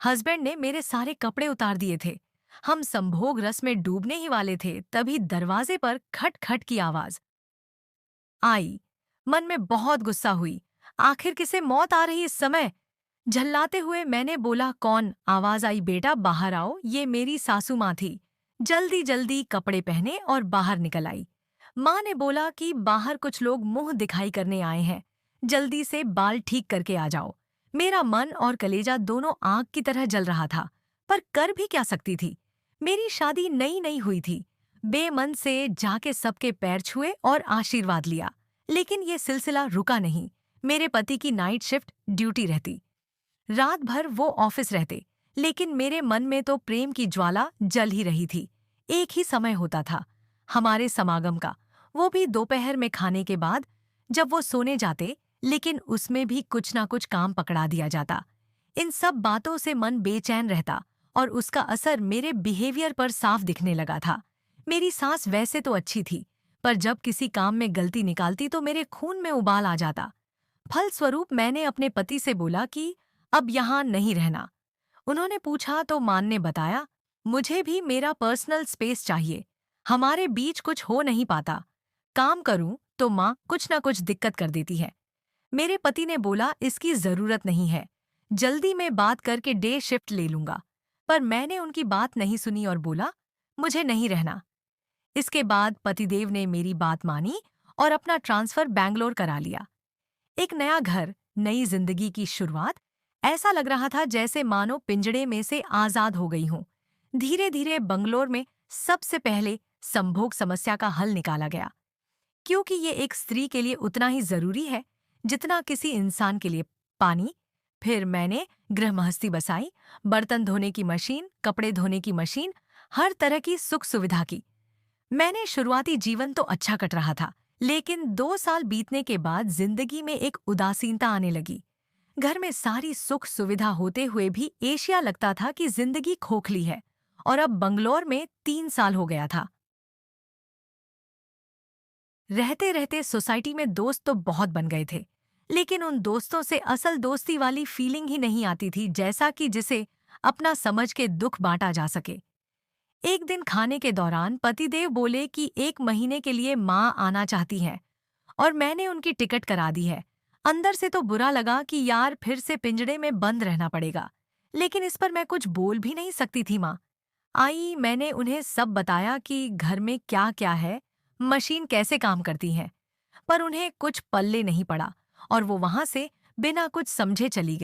Husband ने मेरे सारे कपड़े उतार दिए थे। हम संभोग रस में डूबने ही वाले थे, तभी दरवाजे पर खट खट की आवाज आई। मन में बहुत गुस्सा हुई। आखिर किसे मौत आ रही इस समय? झल्लाते हुए मैंने बोला, कौन? आवाज आई, बेटा बाहर आओ। ये मेरी सासू माँ थी। जल्दी जल्दी कपड़े पहने और बाहर निकल आई। माँ ने बोला कि बाहर कुछ लोग मुंह दिखाई करने आए हैं, जल्दी से बाल ठीक करके आ जाओ। मेरा मन और कलेजा दोनों आग की तरह जल रहा था, पर कर भी क्या सकती थी। मेरी शादी नई नई हुई थी। बेमन से जाके सबके पैर छुए और आशीर्वाद लिया। लेकिन ये सिलसिला रुका नहीं। मेरे पति की नाइट शिफ्ट ड्यूटी रहती। रात भर वो ऑफिस रहते, लेकिन मेरे मन में तो प्रेम की ज्वाला जल ही रही थी। एक ही समय होता था हमारे समागम का, वो भी दोपहर में खाने के बाद, जब वो सोने जाते, लेकिन उसमें भी कुछ ना कुछ काम पकड़ा दिया जाता। इन सब बातों से मन बेचैन रहता और उसका असर मेरे बिहेवियर पर साफ दिखने लगा था। मेरी सास वैसे तो अच्छी थी, पर जब किसी काम में गलती निकालती तो मेरे खून में उबाल आ जाता। फलस्वरूप मैंने अपने पति से बोला कि अब यहाँ नहीं रहना। उन्होंने पूछा तो मान ने बताया, मुझे भी मेरा पर्सनल स्पेस चाहिए। हमारे बीच कुछ हो नहीं पाता। काम करूं तो माँ कुछ ना कुछ दिक्कत कर देती है। मेरे पति ने बोला, इसकी जरूरत नहीं है, जल्दी मैं बात करके डे शिफ्ट ले लूंगा। पर मैंने उनकी बात नहीं सुनी और बोला, मुझे नहीं रहना। इसके बाद पतिदेव ने मेरी बात मानी और अपना ट्रांसफर बैंगलोर करा लिया। एक नया घर, नई जिंदगी की शुरुआत। ऐसा लग रहा था जैसे मानो पिंजड़े में से आजाद हो गई हूं। धीरे धीरे बंगलोर में सबसे पहले संभोग समस्या का हल निकाला गया, क्योंकि ये एक स्त्री के लिए उतना ही जरूरी है जितना किसी इंसान के लिए पानी। फिर मैंने गृहमहस्ती बसाई, बर्तन धोने की मशीन, कपड़े धोने की मशीन, हर तरह की सुख सुविधा की। मैंने शुरुआती जीवन तो अच्छा कट रहा था, लेकिन 2 साल बीतने के बाद जिंदगी में एक उदासीनता आने लगी। घर में सारी सुख सुविधा होते हुए भी एशिया लगता था कि जिंदगी खोखली है। और अब बंगलौर में 3 साल हो गया था। रहते रहते सोसाइटी में दोस्त तो बहुत बन गए थे, लेकिन उन दोस्तों से असल दोस्ती वाली फीलिंग ही नहीं आती थी, जैसा कि जिसे अपना समझ के दुख बांटा जा सके। एक दिन खाने के दौरान पतिदेव बोले कि 1 महीने के लिए माँ आना चाहती हैं और मैंने उनकी टिकट करा दी है। अंदर से तो बुरा लगा कि यार फिर से पिंजड़े में बंद रहना पड़ेगा, लेकिन इस पर मैं कुछ बोल भी नहीं सकती थी। माँ आई, मैंने उन्हें सब बताया कि घर में क्या क्या है, मशीन कैसे काम करती है, पर उन्हें कुछ पल्ले नहीं पड़ा और वो वहां से बिना कुछ समझे चली गई।